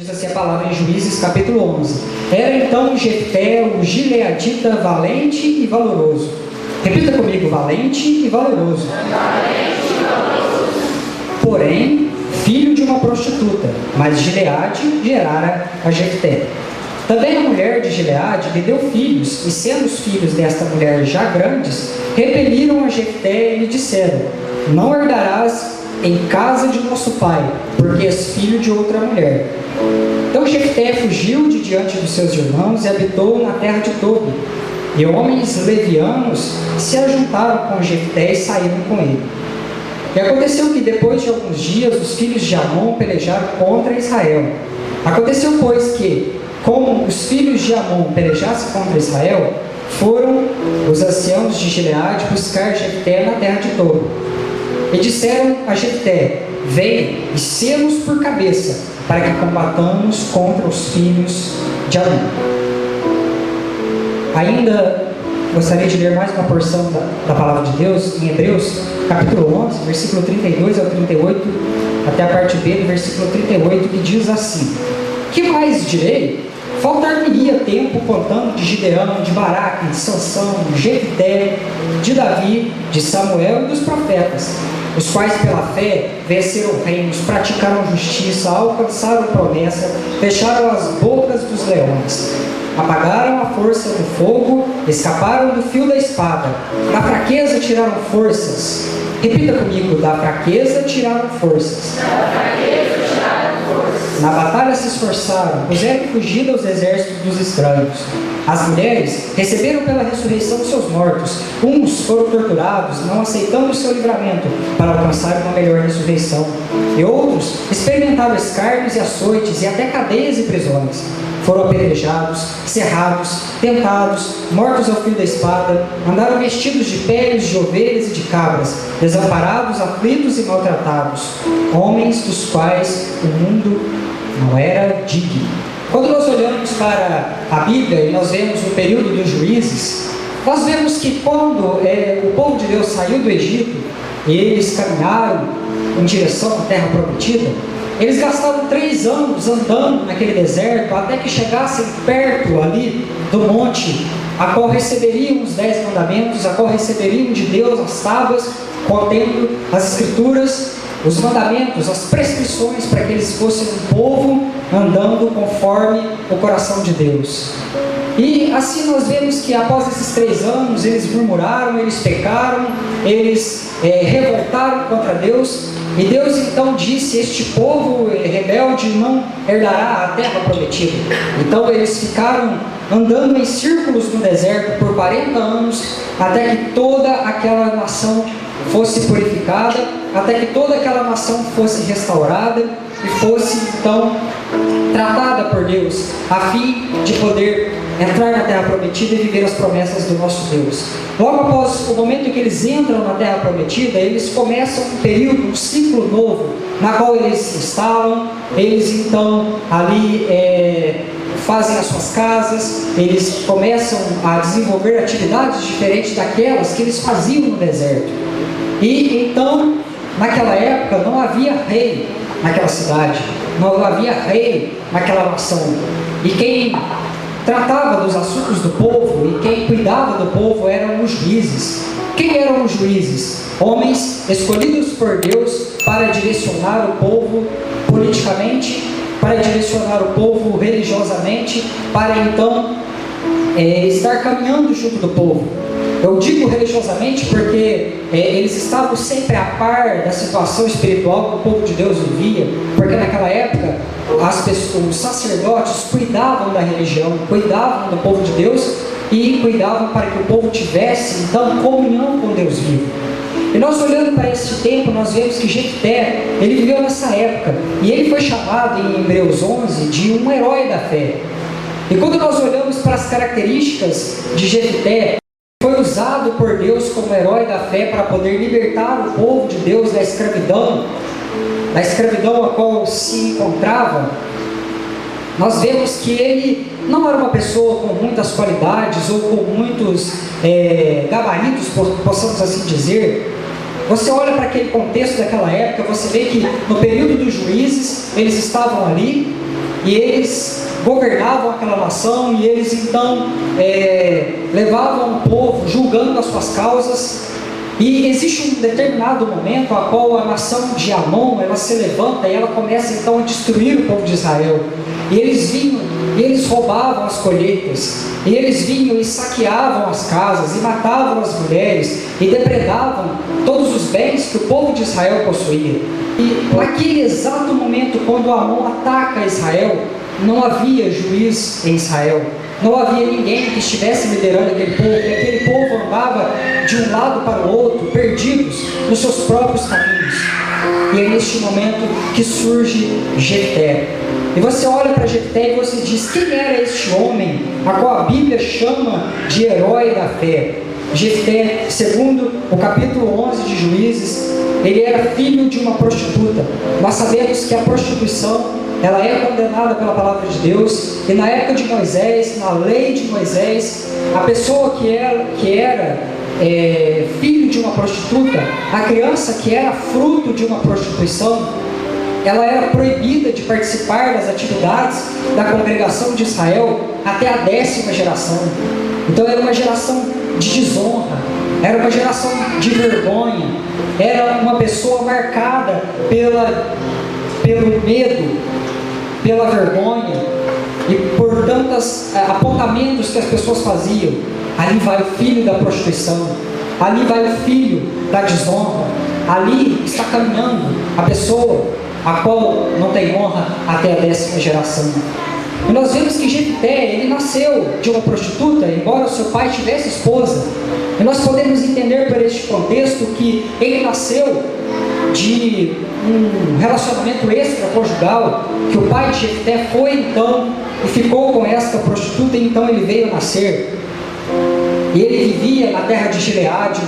Diz assim a palavra em Juízes capítulo 11. Era então Jefté, o gileadita, valente e valoroso. Repita comigo, valente e valoroso. Porém, filho de uma prostituta, mas Gileade gerara a Jefté. Também a mulher de Gileade lhe deu filhos, e sendo os filhos desta mulher já grandes, repeliram a Jefté e lhe disseram: não herdarás em casa de nosso pai, porque és filho de outra mulher. Então Jefté fugiu de diante dos seus irmãos e habitou na terra de Tobi. E homens levianos se ajuntaram com Jefté e saíram com ele. E aconteceu que depois de alguns dias os filhos de Amon pelejaram contra Israel. Aconteceu, pois, que, como os filhos de Amon pelejassem contra Israel, foram os anciãos de Gileade buscar Jefté na terra de Tobi. E disseram a Jefté: vem e sê-nos por cabeça, para que combatamos contra os filhos de Amon. Ainda gostaria de ler mais uma porção da palavra de Deus em Hebreus, capítulo 11, versículo 32 ao 38, até a parte B do versículo 38, que diz assim: que mais direi? Faltar-me-ia tempo contando de Gideão, de Baraque, de Sansão, de Jefté, de Davi, de Samuel e dos profetas, os quais pela fé venceram reinos, praticaram justiça, alcançaram promessa, fecharam as bocas dos leões, apagaram a força do fogo, escaparam do fio da espada, da fraqueza tiraram forças. Repita comigo: da fraqueza tiraram forças. Na batalha se esforçaram, puseram fugida aos exércitos dos estranhos. As mulheres receberam pela ressurreição os seus mortos. Uns foram torturados, não aceitando o seu livramento, para alcançar uma melhor ressurreição. E outros experimentaram escárnios e açoites, e até cadeias e prisões. Foram apedrejados, cerrados, tentados, mortos ao fio da espada, andaram vestidos de peles de ovelhas e de cabras, desamparados, aflitos e maltratados, homens dos quais o mundo não era digno. Quando nós olhamos para a Bíblia e nós vemos o período dos juízes, nós vemos que quando o povo de Deus saiu do Egito e eles caminharam em direção à terra prometida, eles gastaram 3 anos andando naquele deserto até que chegassem perto ali do monte, a qual receberiam os 10 mandamentos, a qual receberiam de Deus as tábuas contendo as escrituras, os mandamentos, as prescrições para que eles fossem um povo andando conforme o coração de Deus. E assim nós vemos que após esses 3 anos eles murmuraram, eles pecaram, eles revoltaram contra Deus. E Deus então disse: este povo rebelde não herdará a terra prometida. Então eles ficaram andando em círculos no deserto por 40 anos, até que toda aquela nação fosse purificada, até que toda aquela nação fosse restaurada e fosse então tratada por Deus, a fim de poder entrar na terra prometida e viver as promessas do nosso Deus. Logo após o momento em que eles entram na terra prometida, eles começam um período, um ciclo novo, na qual eles se instalam, eles então ali fazem as suas casas, eles começam a desenvolver atividades diferentes daquelas que eles faziam no deserto. E então, naquela época, não havia rei naquela cidade, não havia rei naquela nação. E quem tratava dos assuntos do povo e quem cuidava do povo eram os juízes. Quem eram os juízes? Homens escolhidos por Deus para direcionar o povo politicamente, para direcionar o povo religiosamente, para então estar caminhando junto do povo. Eu digo religiosamente porque eles estavam sempre a par da situação espiritual que o povo de Deus vivia, porque naquela época os sacerdotes cuidavam da religião, cuidavam do povo de Deus e cuidavam para que o povo tivesse então comunhão com Deus vivo. E nós olhando para esse tempo, nós vemos que Jefté, ele viveu nessa época, e ele foi chamado em Hebreus 11 de um herói da fé. E quando nós olhamos para as características de Jefté, foi usado por Deus como herói da fé para poder libertar o povo de Deus da escravidão a qual se encontrava. Nós vemos que ele não era uma pessoa com muitas qualidades ou com muitos gabaritos, possamos assim dizer. Você olha para aquele contexto daquela época, você vê que no período dos juízes, eles estavam ali, e eles governavam aquela nação, e eles então levavam o povo julgando as suas causas. E existe um determinado momento a qual a nação de Amon, ela se levanta e ela começa então a destruir o povo de Israel. E eles vinham, e eles roubavam as colheitas, e eles vinham e saqueavam as casas, e matavam as mulheres, e depredavam todos os bens que o povo de Israel possuía. E naquele exato momento, quando Amon ataca Israel, não havia juiz em Israel. Não havia ninguém que estivesse liderando aquele povo, e aquele povo andava de um lado para o outro, perdidos nos seus próprios caminhos. E é neste momento que surge Jefté. E você olha para Jefté e você diz: quem era este homem, a qual a Bíblia chama de herói da fé? Jefté, segundo o capítulo 11 de Juízes, ele era filho de uma prostituta. Nós sabemos que a prostituição, ela é condenada pela palavra de Deus, e na época de Moisés, na lei de Moisés, a pessoa que era filho de uma prostituta, a criança que era fruto de uma prostituição, ela era proibida de participar das atividades da congregação de Israel até a 10ª geração. Então era uma geração de desonra, era uma geração de vergonha, era uma pessoa marcada pelo medo, pela vergonha e por tantos apontamentos que as pessoas faziam. Ali vai o filho da prostituição, ali vai o filho da desonra, ali está caminhando a pessoa a qual não tem honra até a 10ª geração. E nós vemos que Jefté, ele nasceu de uma prostituta, embora o seu pai tivesse esposa. E nós podemos entender por este contexto que ele nasceu de um relacionamento extraconjugal, que o pai de Jefté foi então e ficou com esta prostituta, e então ele veio a nascer. E ele vivia na terra de Gileade.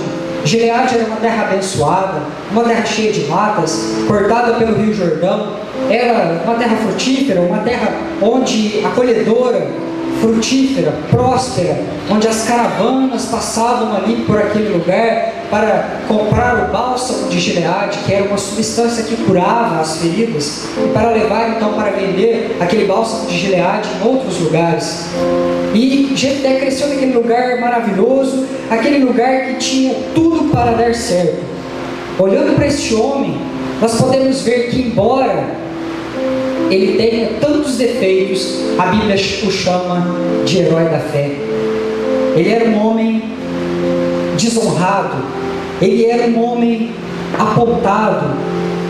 Gileade era uma terra abençoada, uma terra cheia de matas, cortada pelo rio Jordão. Era uma terra frutífera, uma terra onde acolhedora, frutífera, próspera, onde as caravanas passavam ali por aquele lugar para comprar o bálsamo de Gileade, que era uma substância que curava as feridas, e para levar então para vender aquele bálsamo de Gileade em outros lugares. E Jefté cresceu naquele lugar maravilhoso, aquele lugar que tinha tudo para dar certo. Olhando para este homem, nós podemos ver que, embora ele tenha tantos defeitos, a Bíblia o chama de herói da fé. Ele era um homem desonrado, ele era um homem apontado,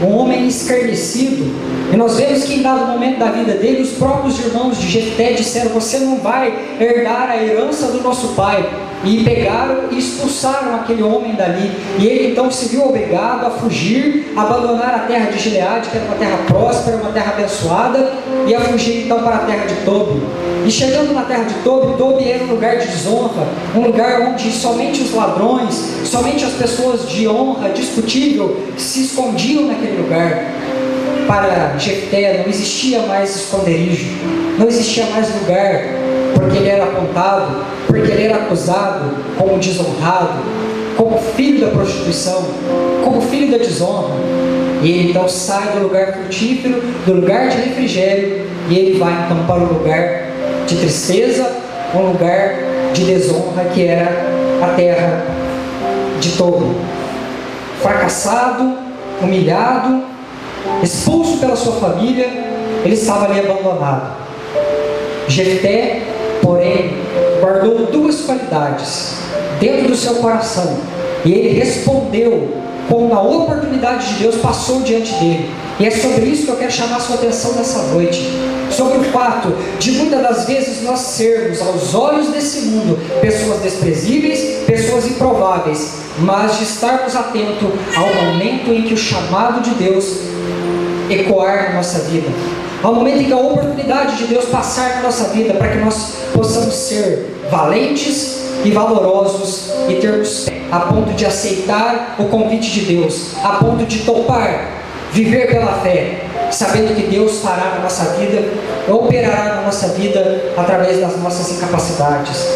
um homem escarnecido. E nós vemos que em dado momento da vida dele, os próprios irmãos de Jefté disseram: você não vai herdar a herança do nosso pai. E pegaram e expulsaram aquele homem dali. E ele então se viu obrigado a fugir, a abandonar a terra de Gileade, que era uma terra próspera, uma terra abençoada, e a fugir então para a terra de Tobi. E chegando na terra de Tobi, Tobi era um lugar de desonra, um lugar onde somente os ladrões, somente as pessoas de honra discutível se escondiam naquele lugar. Para Jefté não existia mais esconderijo, não existia mais lugar, porque ele era apontado, porque ele era acusado como desonrado, como filho da prostituição, como filho da desonra. E ele então sai do lugar frutífero, do lugar de refrigério, e ele vai então para o lugar de tristeza, um lugar de desonra, que era a terra de Tobi. Fracassado, humilhado, expulso pela sua família, ele estava ali abandonado. Jefté, porém, guardou duas qualidades dentro do seu coração, e ele respondeu quando a oportunidade de Deus passou diante dele. E é sobre isso que eu quero chamar a sua atenção nessa noite, sobre o fato de muitas das vezes nós sermos, aos olhos desse mundo, pessoas desprezíveis, pessoas improváveis, mas de estarmos atentos ao momento em que o chamado de Deus ecoar na nossa vida, ao momento em que a oportunidade de Deus passar na nossa vida, para que nós possamos ser valentes e valorosos e termos a ponto de aceitar o convite de Deus, a ponto de topar viver pela fé, sabendo que Deus fará na nossa vida, operará na nossa vida através das nossas incapacidades.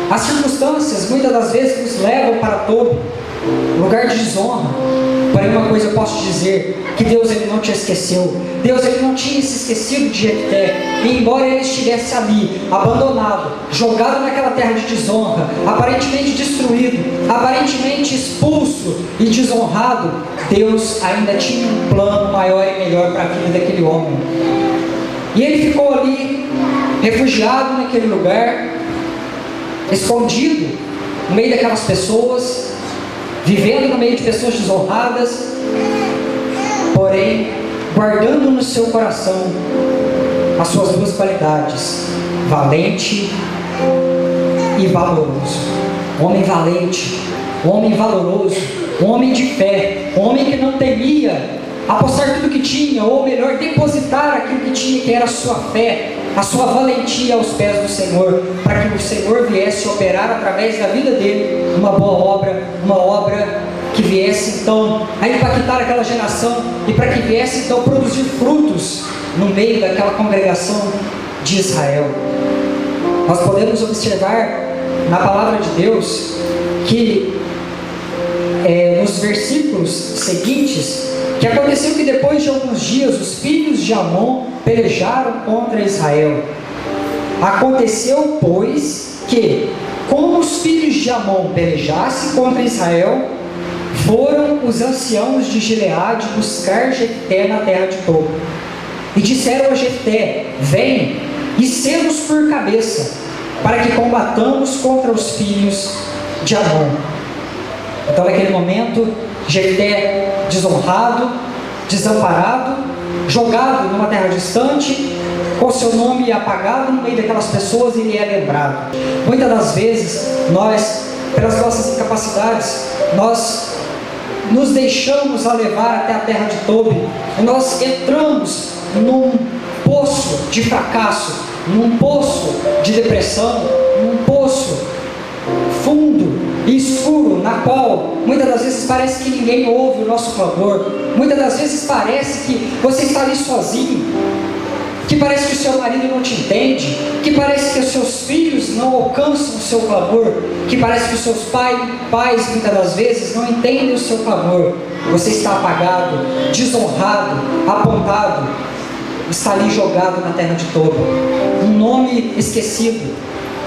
As circunstâncias muitas das vezes nos levam para Tobi, lugar de desonra. Porém, uma coisa eu posso te dizer, que Deus ele não te esqueceu. Deus ele não tinha se esquecido de Jefté. E embora ele estivesse ali, abandonado, jogado naquela terra de desonra, aparentemente destruído, aparentemente expulso e desonrado, Deus ainda tinha um plano maior e melhor para a vida daquele homem. E ele ficou ali, refugiado naquele lugar, escondido no meio daquelas pessoas, vivendo no meio de pessoas desonradas, porém guardando no seu coração as suas duas qualidades: valente e valoroso. Homem valente, homem valoroso, homem de fé, homem que não temia apostar tudo que tinha, ou melhor, depositar aquilo que tinha, que era a sua fé, a sua valentia aos pés do Senhor, para que o Senhor viesse operar através da vida dele uma boa obra, uma obra que viesse então a impactar aquela geração, e para que viesse então produzir frutos no meio daquela congregação de Israel. Nós podemos observar na palavra de Deus que nos versículos seguintes, que aconteceu que depois de alguns dias os filhos de Amon pelejaram contra Israel. Aconteceu, pois, que, como os filhos de Amon pelejassem contra Israel, foram os anciãos de Gileade buscar Jefté na terra de Tob. E disseram a Jefté: vem e sê-nos por cabeça, para que combatamos contra os filhos de Amon. Então naquele momento, Jefté desonrado, desamparado, jogado numa terra distante, com seu nome apagado no meio daquelas pessoas, ele é lembrado. Muitas das vezes, nós, pelas nossas incapacidades, nós nos deixamos a levar até a terra de Tob, e nós entramos num poço de fracasso, num poço de depressão, num poço fundo e escuro, na qual muitas das vezes parece que ninguém ouve o nosso clamor, muitas das vezes parece que você está ali sozinho, que parece que o seu marido não te entende, que parece que os seus filhos não alcançam o seu clamor, que parece que os seus pais muitas das vezes não entendem o seu clamor. Você está apagado, desonrado, apontado, está ali jogado na terra de Tob, um nome esquecido.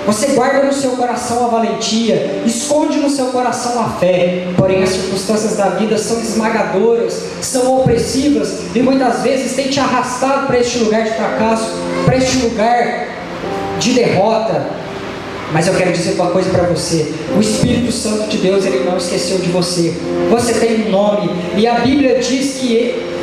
Você guarda no seu coração a valentia, esconde no seu coração a fé, porém as circunstâncias da vida são esmagadoras, são opressivas, e muitas vezes tem te arrastado para este lugar de fracasso, para este lugar de derrota. Mas eu quero dizer uma coisa para você: o Espírito Santo de Deus, ele não esqueceu de você. Você tem um nome, e a Bíblia diz que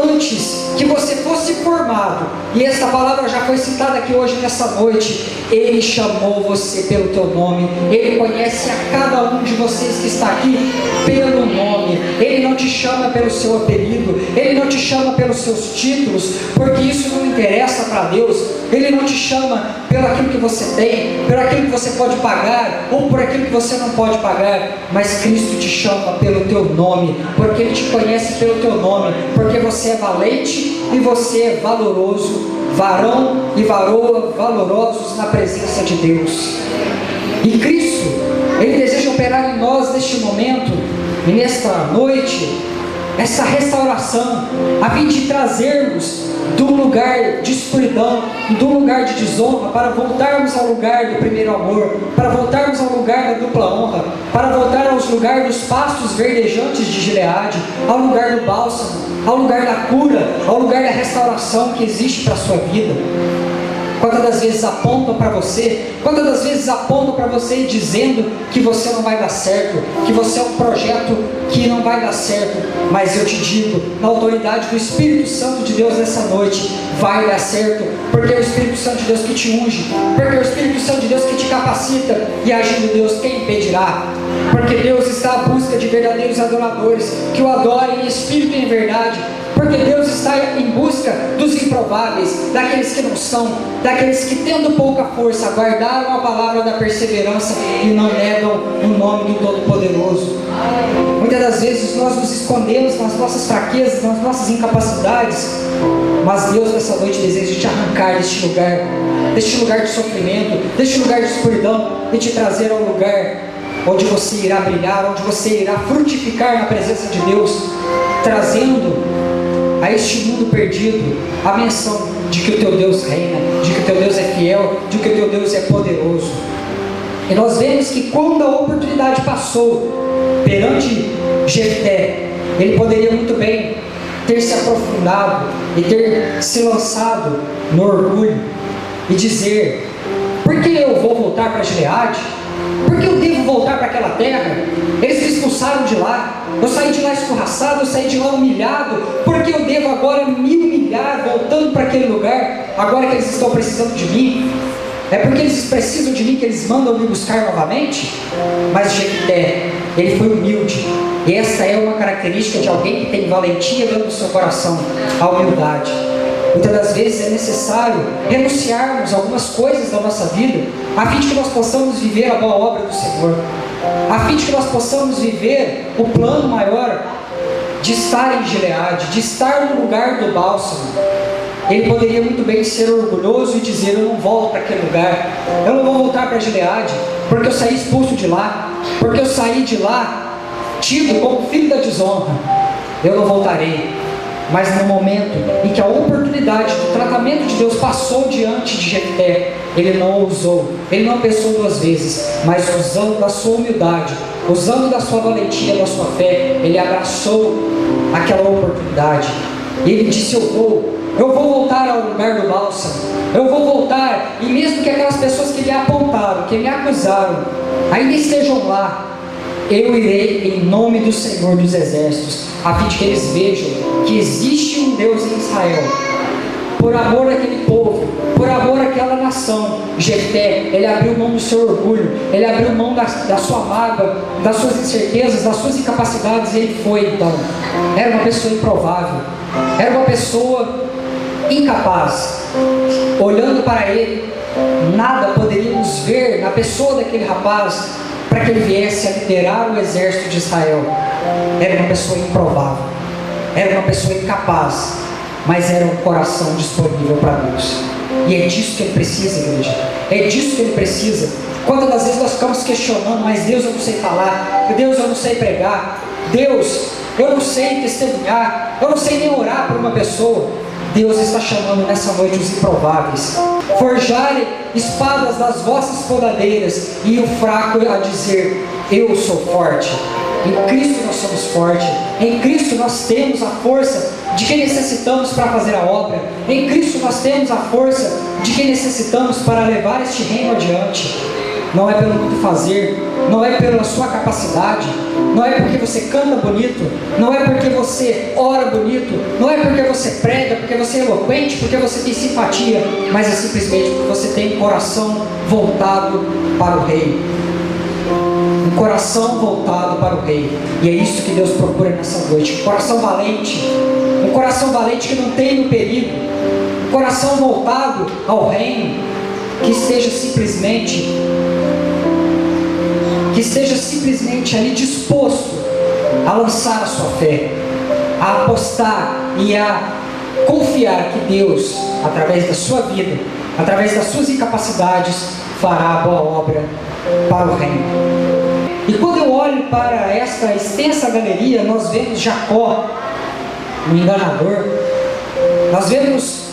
antes que você fosse formado, e esta palavra já foi citada aqui hoje nessa noite, Ele chamou você pelo teu nome. Ele conhece a cada um de vocês que está aqui pelo nome. Ele não te chama pelo seu apelido, Ele não te chama pelos seus títulos, porque isso não interessa para Deus. Ele não te chama pelo aquilo que você tem, pelo aquilo que você pode pagar, ou por aquilo que você não pode pagar, mas Cristo te chama pelo teu nome, porque Ele te conhece pelo teu nome, porque você é valente e você é valoroso, varão e varoa valorosos na presença de Deus. E Cristo, Ele deseja operar em nós neste momento e nesta noite essa restauração, a fim de trazermos do lugar de escuridão, do lugar de desonra, para voltarmos ao lugar do primeiro amor, para voltarmos ao lugar da dupla honra, para voltar aos lugares dos pastos verdejantes de Gileade, ao lugar do bálsamo, ao lugar da cura, ao lugar da restauração que existe para a sua vida. Quantas das vezes apontam para você, quantas das vezes apontam para você dizendo que você não vai dar certo, que você é um projeto que não vai dar certo, mas eu te digo, na autoridade do Espírito Santo de Deus nessa noite, vai dar certo, porque é o Espírito Santo de Deus que te unge, porque é o Espírito Santo de Deus que te capacita, e agindo Deus, quem impedirá? Porque Deus está à busca de verdadeiros adoradores, que o adorem em espírito e em verdade, porque Deus está em busca dos improváveis, daqueles que não são, daqueles que tendo pouca força, guardaram a palavra da perseverança e não negam o nome do Todo-Poderoso. Muitas das vezes nós nos escondemos nas nossas fraquezas, nas nossas incapacidades, mas Deus nessa noite deseja te arrancar deste lugar de sofrimento, deste lugar de escuridão, e te trazer ao lugar onde você irá brilhar, onde você irá frutificar na presença de Deus, trazendo a este mundo perdido a menção de que o teu Deus reina, de que o teu Deus é fiel, de que o teu Deus é poderoso. E nós vemos que quando a oportunidade passou perante Jefté, ele poderia muito bem ter se aprofundado e ter se lançado no orgulho e dizer: por que eu vou voltar para Gileade? Por que eu devo voltar para aquela terra? Eles me expulsaram de lá, eu saí de lá escorraçado, eu saí de lá humilhado. Por que eu devo agora me humilhar voltando para aquele lugar, agora que eles estão precisando de mim? É porque eles precisam de mim que eles mandam me buscar novamente? Mas Jefté, ele foi humilde, e essa é uma característica de alguém que tem valentia dentro do seu coração, a humildade. Muitas das vezes é necessário renunciarmos a algumas coisas da nossa vida, a fim de que nós possamos viver a boa obra do Senhor, a fim de que nós possamos viver o plano maior de estar em Gileade, de estar no lugar do bálsamo. Ele poderia muito bem ser orgulhoso e dizer: eu não volto para aquele lugar, eu não vou voltar para Gileade, porque eu saí expulso de lá, porque eu saí de lá tido como filho da desonra, eu não voltarei. Mas no momento em que a oportunidade do tratamento de Deus passou diante de Jefté, ele não ousou, ele não pensou duas vezes, mas usando da sua humildade, usando da sua valentia, da sua fé, ele abraçou aquela oportunidade. E ele disse: eu vou voltar ao lugar do bálsamo, eu vou voltar, e mesmo que aquelas pessoas que me apontaram, que me acusaram, ainda estejam lá, eu irei em nome do Senhor dos Exércitos, a fim de que eles vejam que existe um Deus em Israel. Por amor àquele povo, por amor àquela nação, Jefté, ele abriu mão do seu orgulho, ele abriu mão da sua mágoa, das suas incertezas, das suas incapacidades, e ele foi então. Era uma pessoa improvável, era uma pessoa incapaz. Olhando para ele, nada poderíamos ver na pessoa daquele rapaz para que ele viesse a liderar o exército de Israel. Era uma pessoa improvável, era uma pessoa incapaz, mas era um coração disponível para Deus. E é disso que ele precisa, igreja, é disso que ele precisa. Quantas das vezes nós ficamos questionando: mas Deus, eu não sei falar, Deus, eu não sei pregar, Deus, eu não sei testemunhar, eu não sei nem orar por uma pessoa. Deus está chamando nessa noite os improváveis: forjarem espadas das vossas podadeiras, e o fraco a dizer: eu sou forte. Em Cristo nós somos fortes, em Cristo nós temos a força de que necessitamos para fazer a obra, em Cristo nós temos a força de que necessitamos para levar este reino adiante. Não é pelo muito fazer, não é pela sua capacidade, não é porque você canta bonito, não é porque você ora bonito, não é porque você prega, porque você é eloquente, porque você tem simpatia, mas é simplesmente porque você tem um coração voltado para o Rei. Um coração voltado para o Rei. E é isso que Deus procura nessa noite. Um coração valente que não teme o perigo, um coração voltado ao reino, que esteja simplesmente ali disposto a lançar a sua fé, a apostar e a confiar que Deus, através da sua vida, através das suas incapacidades, fará a boa obra para o reino. E quando eu olho para esta extensa galeria, nós vemos Jacó, um enganador, nós vemos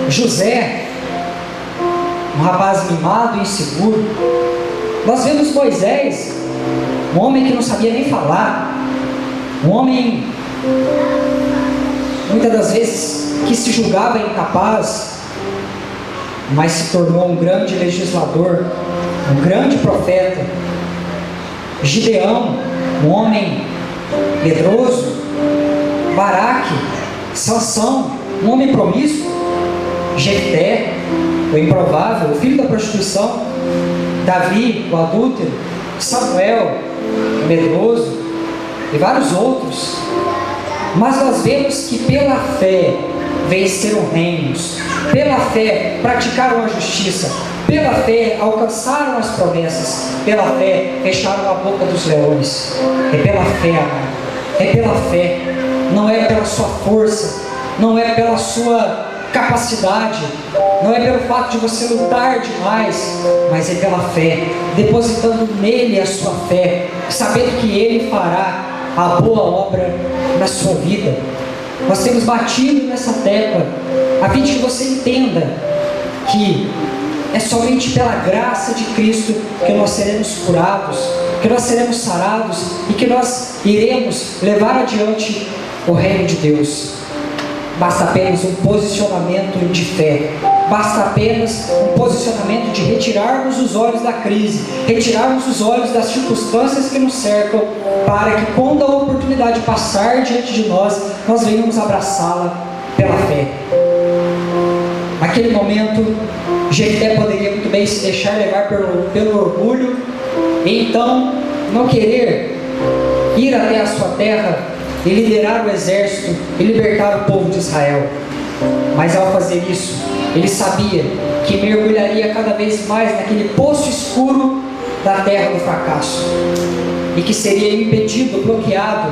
José, um rapaz mimado e inseguro, nós vemos Moisés, um homem que não sabia nem falar, um homem, muitas das vezes, que se julgava incapaz, mas se tornou um grande legislador, um grande profeta. Gideão, um homem medroso. Baraque, Sansão, um homem promíscuo. Jefté, o improvável, o filho da prostituição. Davi, o adúltero. Samuel, o medroso, e vários outros. Mas nós vemos que pela fé venceram reinos, pela fé praticaram a justiça, pela fé alcançaram as promessas, pela fé fecharam a boca dos leões. É pela fé, amado, é pela fé, não é pela sua força, não é pela sua capacidade, não é pelo fato de você lutar demais, mas é pela fé, depositando nele a sua fé, sabendo que ele fará a boa obra na sua vida. Nós temos batido nessa tecla, a fim de que você entenda que é somente pela graça de Cristo que nós seremos curados, que nós seremos sarados e que nós iremos levar adiante o reino de Deus. Basta apenas um posicionamento de fé, basta apenas um posicionamento de retirarmos os olhos da crise, retirarmos os olhos das circunstâncias que nos cercam, para que quando a oportunidade passar diante de nós, nós venhamos abraçá-la pela fé. Naquele momento, Jefté poderia muito bem se deixar levar pelo orgulho, e então não querer ir até a sua terra e liderar o exército e libertar o povo de Israel. Mas ao fazer isso, ele sabia que mergulharia cada vez mais naquele poço escuro da terra do fracasso, e que seria impedido, bloqueado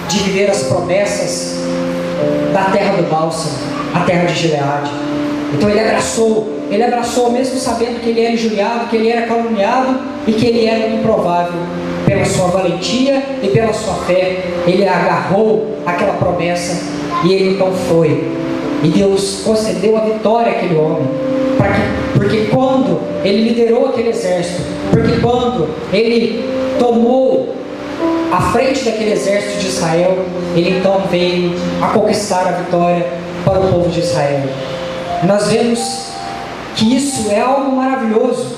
de viver as promessas da terra do bálsamo, a terra de Gileade. Então ele abraçou mesmo sabendo que ele era injuriado, que ele era caluniado e que ele era improvável. Pela sua valentia e pela sua fé, ele agarrou aquela promessa e ele então foi. E Deus concedeu a vitória àquele homem, porque quando ele liderou aquele exército, porque quando ele tomou a frente daquele exército de Israel, ele então veio a conquistar a vitória para o povo de Israel. Nós vemos que isso é algo maravilhoso,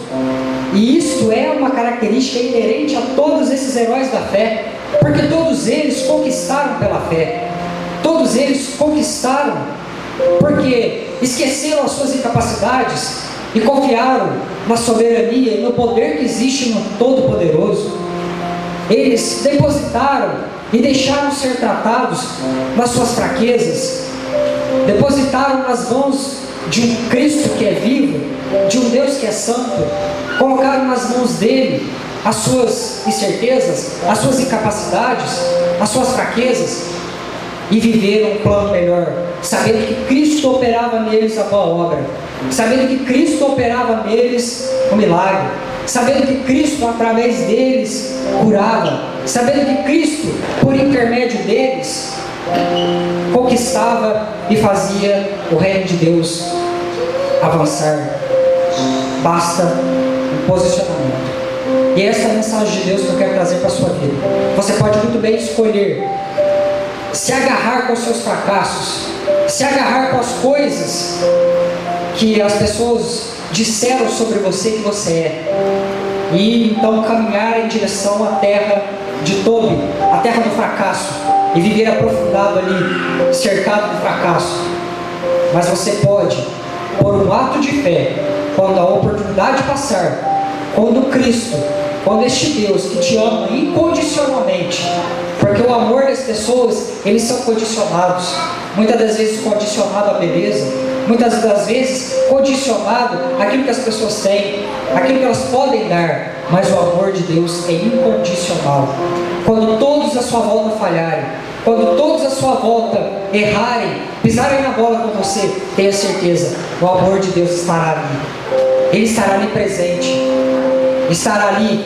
e isso é uma característica inerente a todos esses heróis da fé, porque todos eles conquistaram pela fé, todos eles conquistaram porque esqueceram as suas incapacidades e confiaram na soberania e no poder que existe no Todo-Poderoso. Eles depositaram e deixaram ser tratados nas suas fraquezas, depositaram nas mãos de um Cristo que é vivo, de um Deus que é santo, colocaram nas mãos dele as suas incertezas, as suas incapacidades, as suas fraquezas, e viveram um plano melhor, sabendo que Cristo operava neles a boa obra, sabendo que Cristo operava neles o milagre, sabendo que Cristo através deles curava, sabendo que Cristo por intermédio deles conquistava e fazia o reino de Deus avançar. Basta um posicionamento. E essa é a mensagem de Deus que eu quero trazer para a sua vida. Você pode muito bem escolher se agarrar com os seus fracassos, se agarrar com as coisas que as pessoas disseram sobre você que você é, e então caminhar em direção à terra de Tobi, a terra do fracasso, e viver aprofundado ali, cercado de fracasso. Mas você pode, por um ato de fé, quando a oportunidade passar, quando Cristo, quando este Deus que te ama incondicionalmente, porque o amor das pessoas, eles são condicionados, muitas das vezes condicionado à beleza, muitas das vezes condicionado àquilo que as pessoas têm, àquilo que elas podem dar, mas o amor de Deus é incondicional. Quando todos à sua volta falharem, quando todos à sua volta errarem, pisarem na bola com você, tenha certeza, o amor de Deus estará ali. Ele estará ali presente, estará ali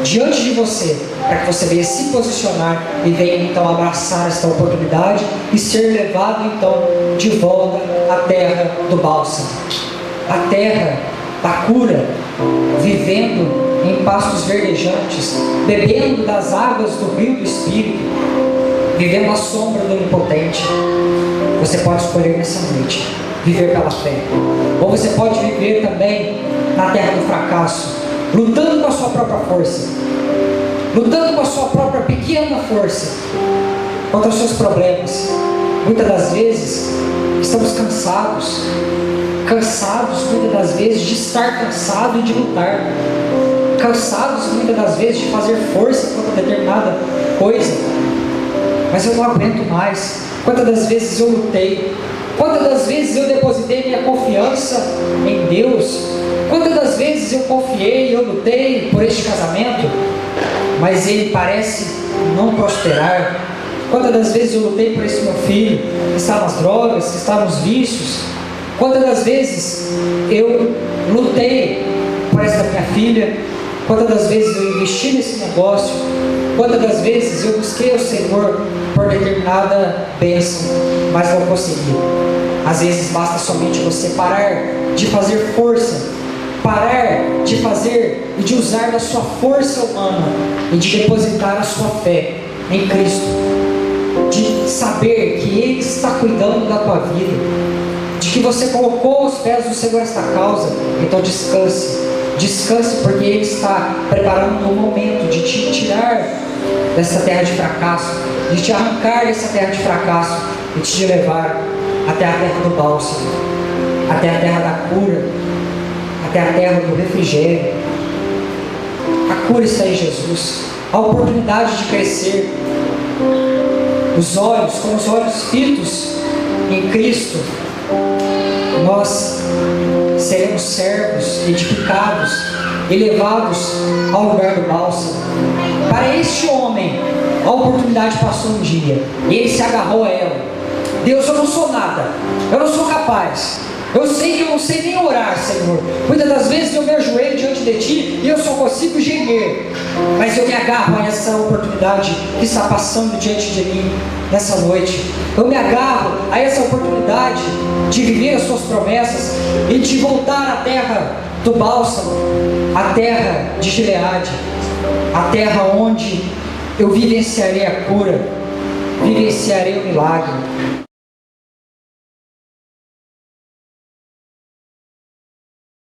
diante de você, para que você venha se posicionar e venha então abraçar esta oportunidade e ser levado então de volta à terra do bálsamo, à terra da cura, vivendo em pastos verdejantes, bebendo das águas do rio do Espírito, vivendo à sombra do Onipotente. Você pode escolher nessa noite viver pela fé, ou você pode viver também na terra do fracasso, lutando com a sua própria força, lutando com a sua própria pequena força contra os seus problemas. Muitas das vezes estamos cansados muitas das vezes de estar cansado e de lutar, cansados muitas das vezes de fazer força contra determinada coisa, mas eu não aguento mais. Quantas das vezes eu lutei, quantas das vezes eu depositei minha confiança em Deus, quantas das vezes eu confiei, eu lutei por este casamento, mas ele parece não prosperar, Quantas das vezes eu lutei por esse meu filho, que está nas drogas, que está nos vícios? Quantas das vezes eu lutei por essa minha filha? Quantas das vezes eu investi nesse negócio? Quantas das vezes eu busquei o Senhor por determinada bênção, mas não consegui? Às vezes basta somente você parar de fazer força, parar de fazer e de usar da sua força humana e de depositar a sua fé em Cristo, de saber que Ele está cuidando da tua vida, de que você colocou aos pés do Senhor esta causa. Então descanse, descanse, porque Ele está preparando um momento de te tirar dessa terra de fracasso, de te arrancar dessa terra de fracasso e te levar até a terra do bálsamo, até a terra da cura, até a terra do refrigério. A cura está em Jesus, a oportunidade de crescer, os olhos, com os olhos fitos em Cristo, nós seremos servos, edificados, elevados ao lugar do bálsamo. Para este homem, a oportunidade passou um dia, e ele se agarrou a ela. Deus, eu não sou nada, eu não sou capaz, eu sei que eu não sei nem orar, Senhor. Muitas das vezes eu me ajoelho diante de Ti e eu só consigo gemer, mas eu me agarro a essa oportunidade que está passando diante de mim nessa noite. Eu me agarro a essa oportunidade de viver as Suas promessas e de voltar à terra do bálsamo, à terra de Gileade, a terra onde eu vivenciarei a cura, vivenciarei o milagre.